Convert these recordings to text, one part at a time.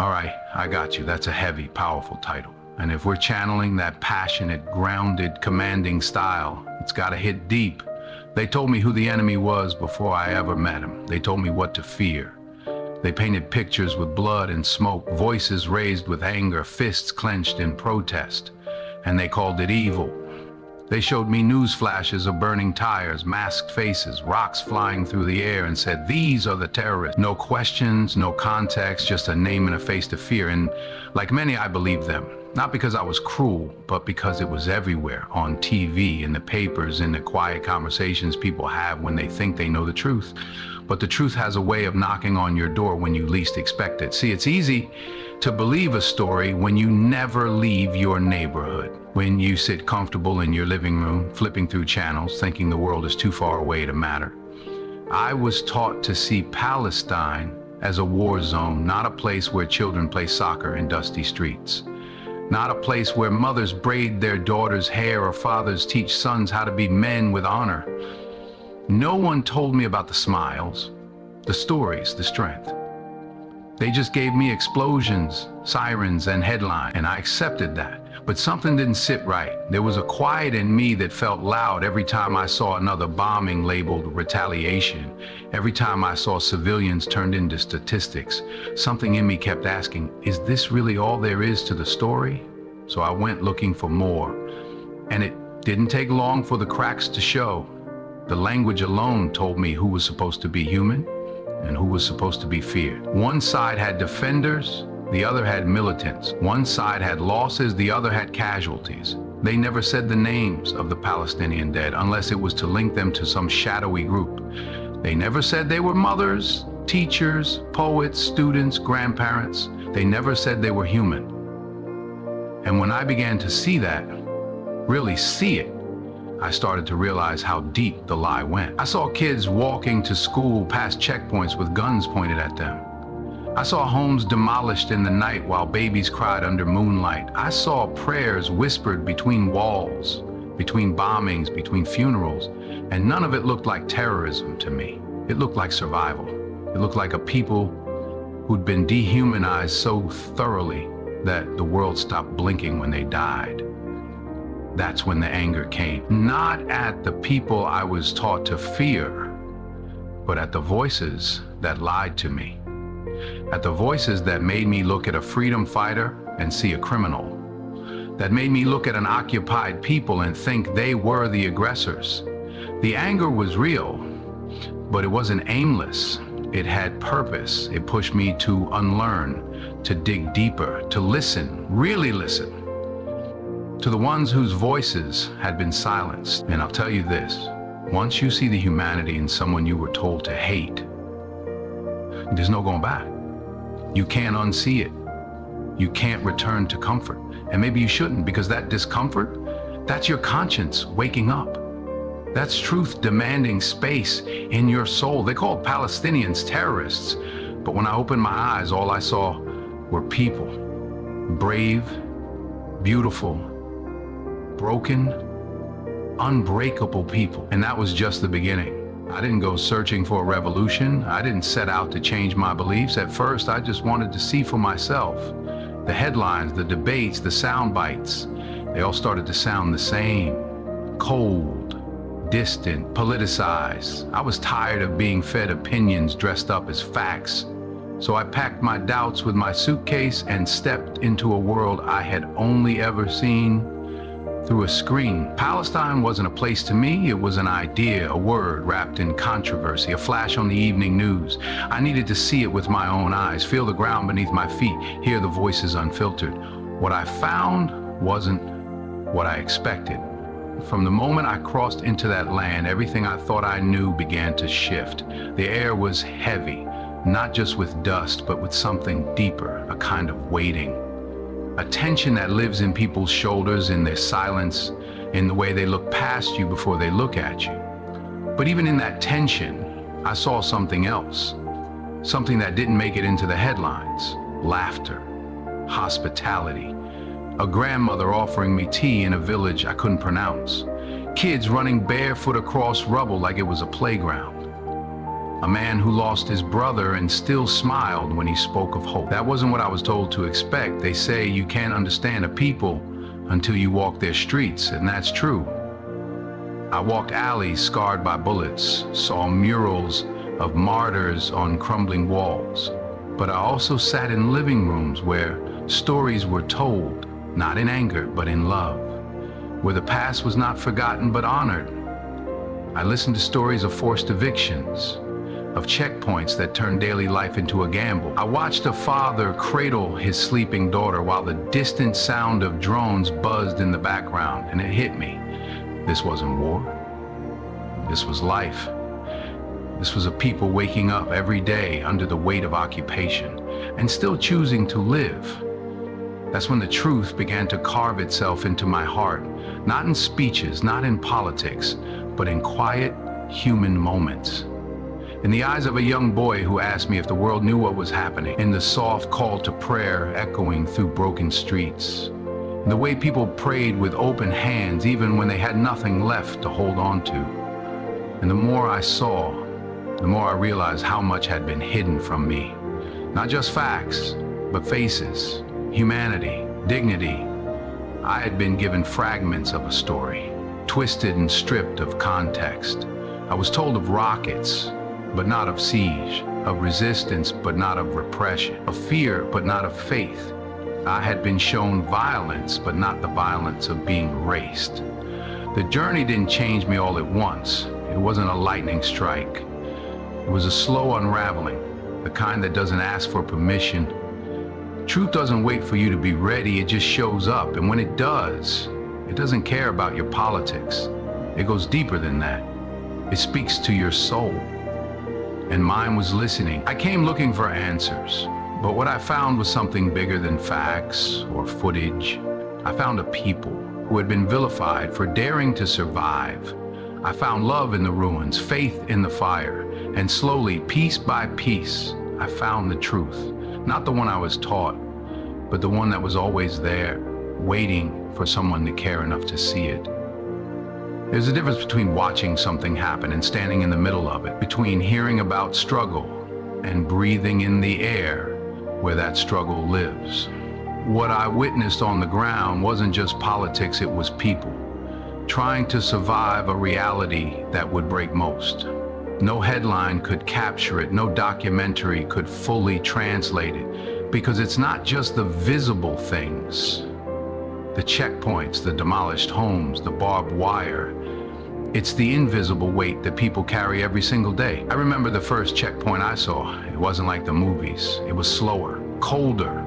All right, I got you. That's a heavy, powerful title. And if we're channeling that passionate, grounded, commanding style, it's gotta hit deep. They told me who the enemy was before I ever met him. They told me what to fear. They painted pictures with blood and smoke, voices raised with anger, fists clenched in protest. And they called it evil. They showed me news flashes of burning tires, masked faces, rocks flying through the air, and said, "These are the terrorists." No questions, no context, just a name and a face to fear. And like many, I believed them. Not because I was cruel, but because it was everywhere, on TV, in the papers, in the quiet conversations people have when they think they know the truth. But the truth has a way of knocking on your door when you least expect it. See, it's easy to believe a story when you never leave your neighborhood, when you sit comfortable in your living room, flipping through channels, thinking the world is too far away to matter. I was taught to see Palestine as a war zone, not a place where children play soccer in dusty streets. Not a place where mothers braid their daughters' hair or fathers teach sons how to be men with honor. No one told me about the smiles, the stories, the strength. They just gave me explosions, sirens, and headlines, and I accepted that. But something didn't sit right. There was a quiet in me that felt loud every time I saw another bombing labeled retaliation. Every time I saw civilians turned into statistics, something in me kept asking, is this really all there is to the story? So I went looking for more. And it didn't take long for the cracks to show. The language alone told me who was supposed to be human and who was supposed to be feared. One side had defenders, the other had militants. One side had losses, the other had casualties. They never said the names of the Palestinian dead unless it was to link them to some shadowy group. They never said they were mothers, teachers, poets, students, grandparents. They never said they were human. And when I began to see that, really see it, I started to realize how deep the lie went. I saw kids walking to school past checkpoints with guns pointed at them. I saw homes demolished in the night while babies cried under moonlight. I saw prayers whispered between walls, between bombings, between funerals, and none of it looked like terrorism to me. It looked like survival. It looked like a people who'd been dehumanized so thoroughly that the world stopped blinking when they died. That's when the anger came. Not at the people I was taught to fear, but at the voices that lied to me. At the voices that made me look at a freedom fighter and see a criminal. That made me look at an occupied people and think they were the aggressors. The anger was real, but it wasn't aimless. It had purpose. It pushed me to unlearn, to dig deeper, to listen, really listen, to the ones whose voices had been silenced. And I'll tell you this, once you see the humanity in someone you were told to hate, there's no going back. You can't unsee it. You can't return to comfort. And maybe you shouldn't, because that discomfort, that's your conscience waking up. That's truth demanding space in your soul. They called Palestinians terrorists, but when I opened my eyes, all I saw were people. Brave, beautiful, broken, unbreakable people. And that was just the beginning. I didn't go searching for a revolution. I didn't set out to change my beliefs. At first, I just wanted to see for myself. The headlines, the debates, the sound bites, they all started to sound the same. Cold, distant, politicized. I was tired of being fed opinions dressed up as facts. So I packed my doubts with my suitcase and stepped into a world I had only ever seen through a screen. Palestine wasn't a place to me, it was an idea, a word wrapped in controversy, a flash on the evening news. I needed to see it with my own eyes, feel the ground beneath my feet, hear the voices unfiltered. What I found wasn't what I expected. From the moment I crossed into that land, everything I thought I knew began to shift. The air was heavy, not just with dust, but with something deeper, a kind of waiting. A tension that lives in people's shoulders, in their silence, in the way they look past you before they look at you. But even in that tension, I saw something else. Something that didn't make it into the headlines. Laughter, hospitality, a grandmother offering me tea in a village I couldn't pronounce. Kids running barefoot across rubble like it was a playground. A man who lost his brother and still smiled when he spoke of hope. That wasn't what I was told to expect. They say you can't understand a people until you walk their streets, and that's true. I walked alleys scarred by bullets, saw murals of martyrs on crumbling walls. But I also sat in living rooms where stories were told, not in anger, but in love, where the past was not forgotten but honored. I listened to stories of forced evictions, of checkpoints that turned daily life into a gamble. I watched a father cradle his sleeping daughter while the distant sound of drones buzzed in the background, and it hit me. This wasn't war. This was life. This was a people waking up every day under the weight of occupation and still choosing to live. That's when the truth began to carve itself into my heart, not in speeches, not in politics, but in quiet human moments. In the eyes of a young boy who asked me if the world knew what was happening, in the soft call to prayer echoing through broken streets, in the way people prayed with open hands even when they had nothing left to hold on to. And the more I saw, the more I realized how much had been hidden from me. Not just facts, but faces, humanity, dignity. I had been given fragments of a story, twisted and stripped of context. I was told of rockets, but not of siege, of resistance, but not of repression, of fear, but not of faith. I had been shown violence, but not the violence of being erased. The journey didn't change me all at once. It wasn't a lightning strike. It was a slow unraveling, the kind that doesn't ask for permission. Truth doesn't wait for you to be ready, it just shows up. And when it doesn't care about your politics. It goes deeper than that. It speaks to your soul. And mine was listening. I came looking for answers, but what I found was something bigger than facts or footage. I found a people who had been vilified for daring to survive. I found love in the ruins, faith in the fire, and slowly, piece by piece, I found the truth. Not the one I was taught, but the one that was always there, waiting for someone to care enough to see it. There's a difference between watching something happen and standing in the middle of it, between hearing about struggle and breathing in the air where that struggle lives. What I witnessed on the ground wasn't just politics, it was people trying to survive a reality that would break most. No headline could capture it, no documentary could fully translate it, because it's not just the visible things, the checkpoints, the demolished homes, the barbed wire. It's the invisible weight that people carry every single day. I remember the first checkpoint I saw. It wasn't like the movies. It was slower, colder.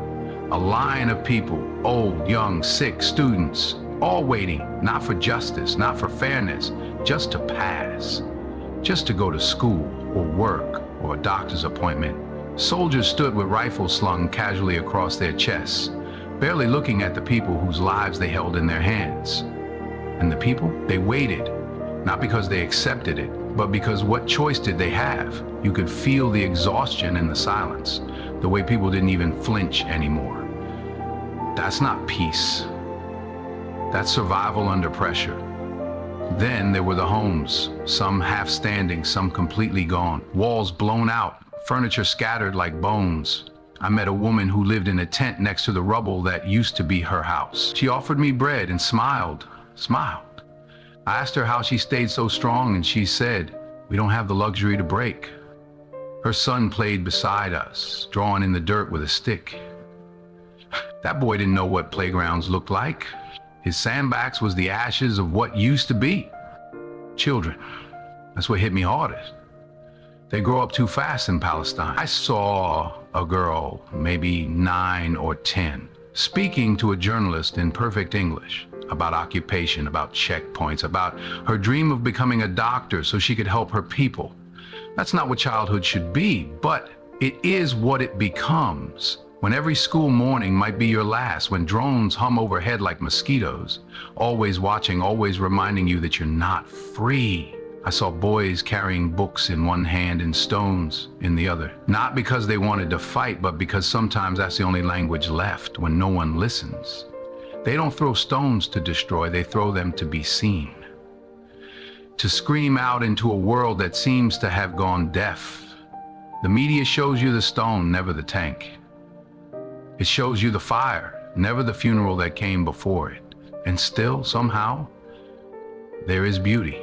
A line of people, old, young, sick, students, all waiting, not for justice, not for fairness, just to pass, just to go to school or work or a doctor's appointment. Soldiers stood with rifles slung casually across their chests, barely looking at the people whose lives they held in their hands. And the people, they waited, not because they accepted it, but because what choice did they have? You could feel the exhaustion in the silence, the way people didn't even flinch anymore. That's not peace. That's survival under pressure. Then there were the homes, some half standing, some completely gone. Walls blown out, furniture scattered like bones. I met a woman who lived in a tent next to the rubble that used to be her house. She offered me bread and smiled. I asked her how she stayed so strong, and she said, "We don't have the luxury to break." Her son played beside us, drawing in the dirt with a stick. That boy didn't know what playgrounds looked like. His sandbox was the ashes of what used to be. Children, that's what hit me hardest. They grow up too fast in Palestine. I saw a girl, maybe 9 or 10, speaking to a journalist in perfect English about occupation, about checkpoints, about her dream of becoming a doctor so she could help her people. That's not what childhood should be, but it is what it becomes. When every school morning might be your last, when drones hum overhead like mosquitoes, always watching, always reminding you that you're not free. I saw boys carrying books in one hand and stones in the other. Not because they wanted to fight, but because sometimes that's the only language left when no one listens. They don't throw stones to destroy, they throw them to be seen. to scream out into a world that seems to have gone deaf. The media shows you the stone, never the tank. It shows you the fire, never the funeral that came before it. And still, somehow, there is beauty.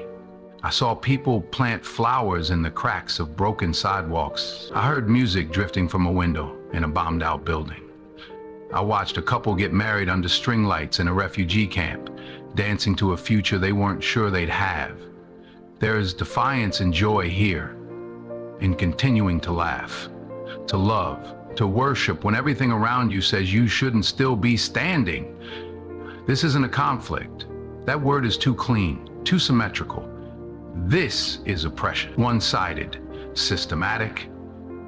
I saw people plant flowers in the cracks of broken sidewalks. I heard music drifting from a window in a bombed-out building. I watched a couple get married under string lights in a refugee camp, dancing to a future they weren't sure they'd have. There is defiance and joy here, in continuing to laugh, to love, to worship when everything around you says you shouldn't still be standing. This isn't a conflict. That word is too clean, too symmetrical. This is oppression, one-sided, systematic,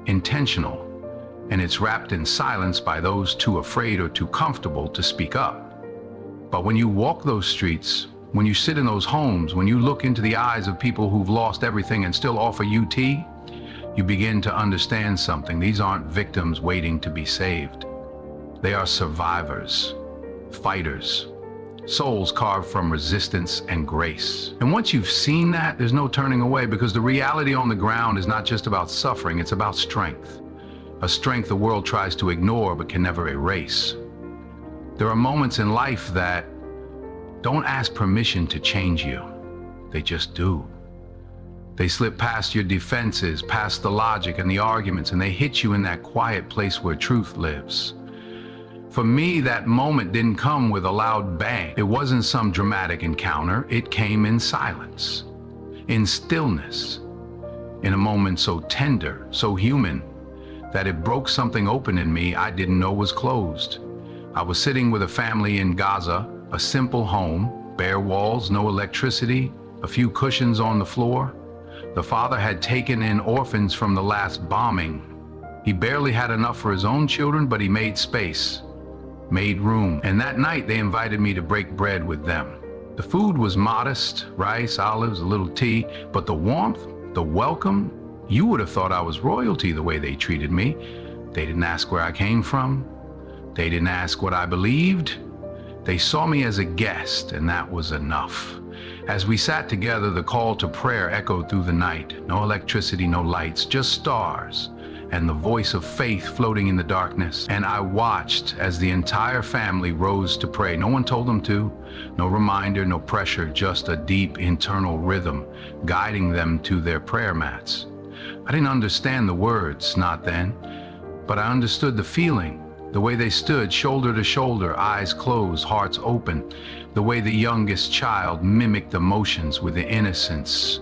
intentional, and it's wrapped in silence by those too afraid or too comfortable to speak up. But when you walk those streets, when you sit in those homes, when you look into the eyes of people who've lost everything and still offer you tea, you begin to understand something. These aren't victims waiting to be saved. They are survivors, fighters, souls carved from resistance and grace. And once you've seen that, there's no turning away, because the reality on the ground is not just about suffering, it's about strength. A strength the world tries to ignore but can never erase. There are moments in life that don't ask permission to change you. They just do. They slip past your defenses, past the logic and the arguments, and they hit you in that quiet place where truth lives. For me, that moment didn't come with a loud bang. It wasn't some dramatic encounter. It came in silence, in stillness, in a moment so tender, so human, that it broke something open in me I didn't know was closed. I was sitting with a family in Gaza, a simple home, bare walls, no electricity, a few cushions on the floor. The father had taken in orphans from the last bombing. He barely had enough for his own children, but he made space, made room. And that night they invited me to break bread with them. The food was modest, rice, olives, a little tea, but the warmth, the welcome, you would have thought I was royalty the way they treated me. They didn't ask where I came from. They didn't ask what I believed. They saw me as a guest, and that was enough. As we sat together, the call to prayer echoed through the night. No electricity, no lights, just stars, and the voice of faith floating in the darkness. And I watched as the entire family rose to pray. No one told them to, no reminder, no pressure, just a deep internal rhythm guiding them to their prayer mats. I didn't understand the words, not then, but I understood the feeling. The way they stood shoulder to shoulder, eyes closed, hearts open. The way the youngest child mimicked emotions with the innocence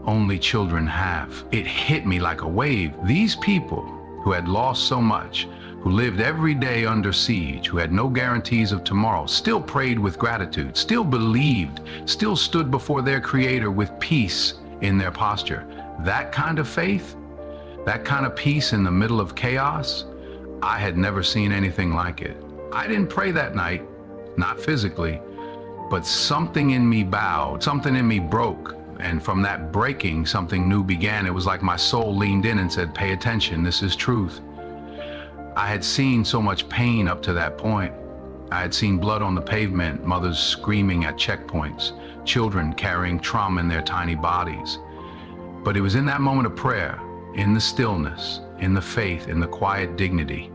only children have. It hit me like a wave. These people who had lost so much, who lived every day under siege, who had no guarantees of tomorrow, still prayed with gratitude, still believed, still stood before their Creator with peace in their posture. That kind of faith, that kind of peace in the middle of chaos, I had never seen anything like it. I didn't pray that night, not physically, but something in me bowed, something in me broke. And from that breaking, something new began. It was like my soul leaned in and said, pay attention, this is truth. I had seen so much pain up to that point. I had seen blood on the pavement, mothers screaming at checkpoints, children carrying trauma in their tiny bodies. But it was in that moment of prayer, in the stillness, in the faith, in the quiet dignity,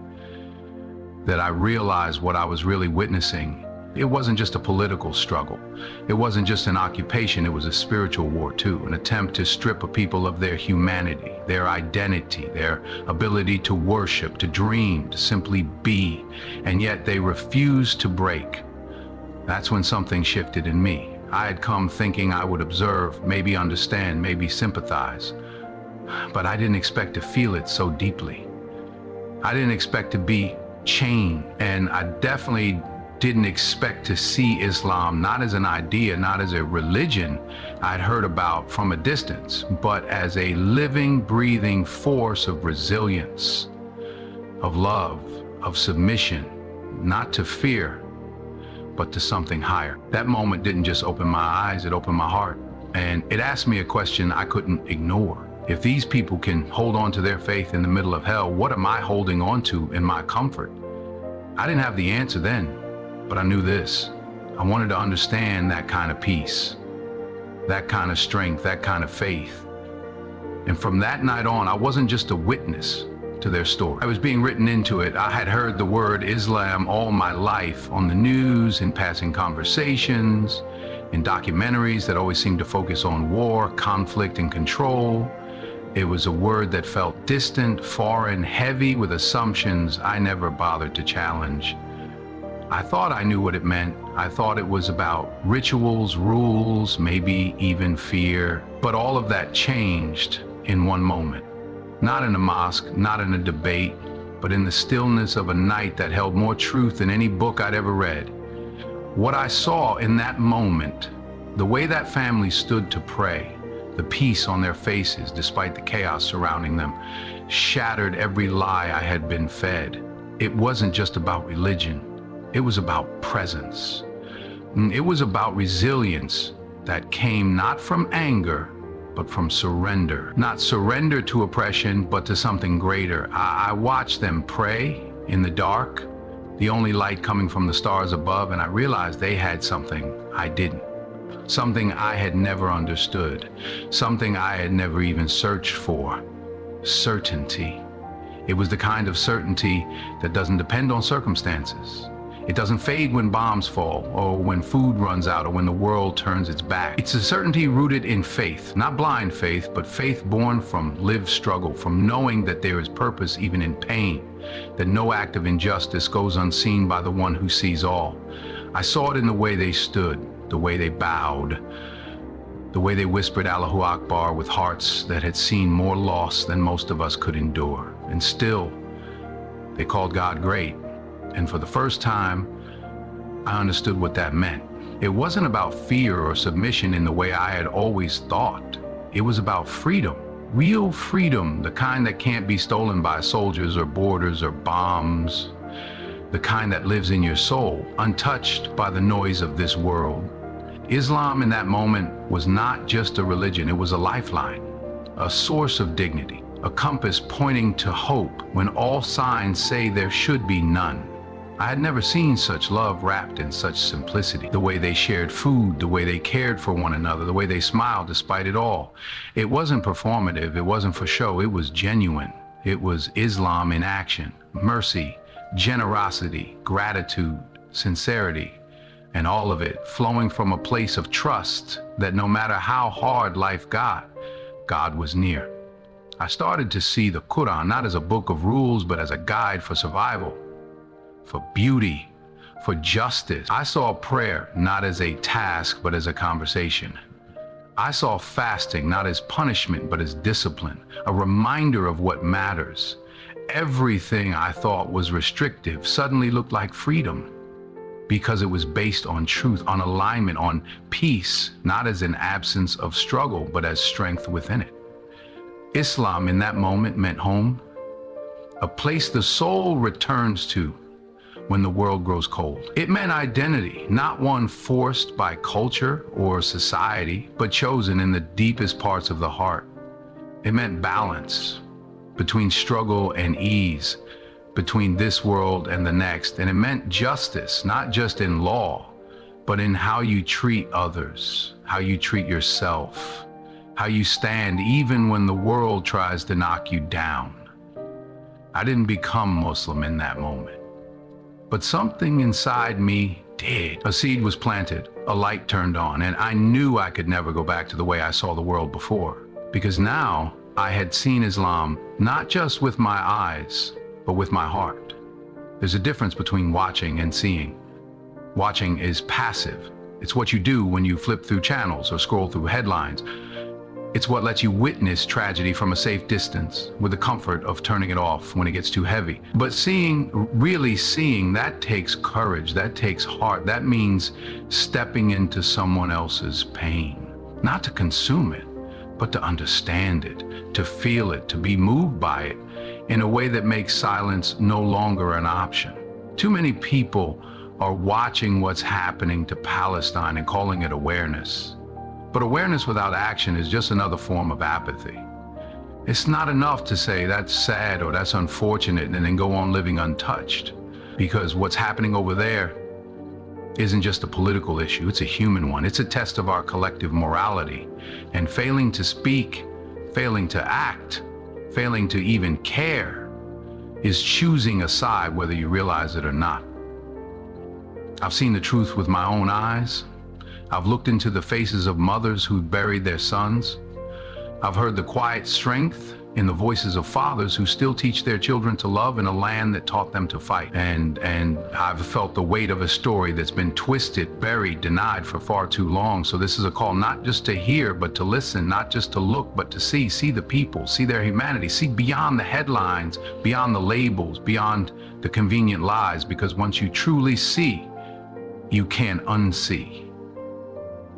that I realized what I was really witnessing. It wasn't just a political struggle. It wasn't just an occupation. It was a spiritual war too, an attempt to strip a people of their humanity, their identity, their ability to worship, to dream, to simply be. And yet they refused to break. That's when something shifted in me. I had come thinking I would observe, maybe understand, maybe sympathize. But I didn't expect to feel it so deeply. I didn't expect to be chained, and I definitely didn't expect to see Islam not as an idea, not as a religion I'd heard about from a distance, but as a living, breathing force of resilience, of love, of submission, not to fear, but to something higher. That moment didn't just open my eyes, it opened my heart. And it asked me a question I couldn't ignore. If these people can hold on to their faith in the middle of hell, what am I holding on to in my comfort? I didn't have the answer then, but I knew this. I wanted to understand that kind of peace. that kind of strength, that kind of faith. And from that night on, I wasn't just a witness to their story. I was being written into it. I had heard the word Islam all my life on the news, in passing conversations, in documentaries that always seemed to focus on war, conflict, and control. It was a word that felt distant, foreign, heavy with assumptions I never bothered to challenge. I thought I knew what it meant. I thought it was about rituals, rules, maybe even fear. But all of that changed in one moment. Not in a mosque, not in a debate, but in the stillness of a night that held more truth than any book I'd ever read. What I saw in that moment, the way that family stood to pray, the peace on their faces despite the chaos surrounding them, shattered every lie I had been fed. It wasn't just about religion. It was about presence. It was about resilience that came not from anger, but from surrender. Not surrender to oppression, but to something greater. I watched them pray in the dark, the only light coming from the stars above, and I realized they had something I didn't. Something I had never understood. Something I had never even searched for. Certainty. It was the kind of certainty that doesn't depend on circumstances. It doesn't fade when bombs fall, or when food runs out, or when the world turns its back. It's a certainty rooted in faith, not blind faith, but faith born from lived struggle, from knowing that there is purpose even in pain, that no act of injustice goes unseen by the one who sees all. I saw it in the way they stood, the way they bowed, the way they whispered Allahu Akbar with hearts that had seen more loss than most of us could endure. And still, they called God great. And for the first time, I understood what that meant. It wasn't about fear or submission in the way I had always thought. It was about freedom, real freedom, the kind that can't be stolen by soldiers or borders or bombs, the kind that lives in your soul, untouched by the noise of this world. Islam in that moment was not just a religion, it was a lifeline, a source of dignity, a compass pointing to hope when all signs say there should be none. I had never seen such love wrapped in such simplicity. The way they shared food, the way they cared for one another, the way they smiled despite it all. It wasn't performative, it wasn't for show, it was genuine. It was Islam in action. Mercy, generosity, gratitude, sincerity, and all of it flowing from a place of trust that no matter how hard life got, God was near. I started to see the Quran not as a book of rules, but as a guide for survival, for beauty, for justice. I saw prayer not as a task, but as a conversation. I saw fasting not as punishment, but as discipline, a reminder of what matters. Everything I thought was restrictive suddenly looked like freedom, because it was based on truth, on alignment, on peace, not as an absence of struggle, but as strength within it. Islam in that moment meant home, a place the soul returns to when the world grows cold. It meant identity, not one forced by culture or society, but chosen in the deepest parts of the heart. It meant balance between struggle and ease, between this world and the next. And it meant justice, not just in law, but in how you treat others, how you treat yourself, how you stand even when the world tries to knock you down. I didn't become Muslim in that moment, but something inside me did. A seed was planted, a light turned on, and I knew I could never go back to the way I saw the world before, because now I had seen Islam not just with my eyes, but with my heart. There's a difference between watching and seeing. Watching is passive. It's what you do when you flip through channels or scroll through headlines. It's what lets you witness tragedy from a safe distance with the comfort of turning it off when it gets too heavy. But seeing, really seeing, that takes courage, that takes heart. That means stepping into someone else's pain, not to consume it, but to understand it, to feel it, to be moved by it in a way that makes silence no longer an option. Too many people are watching what's happening to Palestine and calling it awareness. But awareness without action is just another form of apathy. It's not enough to say that's sad or that's unfortunate and then go on living untouched, because what's happening over there isn't just a political issue, it's a human one. It's a test of our collective morality. And failing to speak, failing to act, failing to even care is choosing a side whether you realize it or not. I've seen the truth with my own eyes. I've looked into the faces of mothers who buried their sons. I've heard the quiet strength in the voices of fathers who still teach their children to love in a land that taught them to fight. And I've felt the weight of a story that's been twisted, buried, denied for far too long. So this is a call not just to hear, but to listen, not just to look, but to see the people, see their humanity, see beyond the headlines, beyond the labels, beyond the convenient lies, because once you truly see, you can't unsee.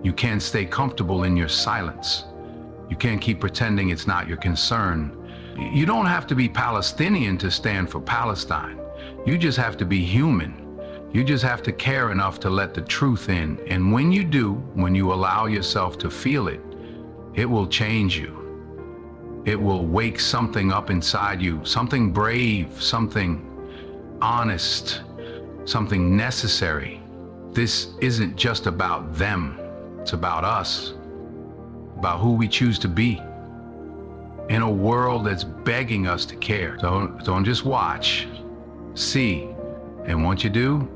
You can't stay comfortable in your silence. You can't keep pretending it's not your concern. You don't have to be Palestinian to stand for Palestine. You just have to be human. You just have to care enough to let the truth in. And when you do, when you allow yourself to feel it, it will change you. It will wake something up inside you, something brave, something honest, something necessary. This isn't just about them. It's about us. About who we choose to be in a world that's begging us to care. So don't just watch, see, and once you do,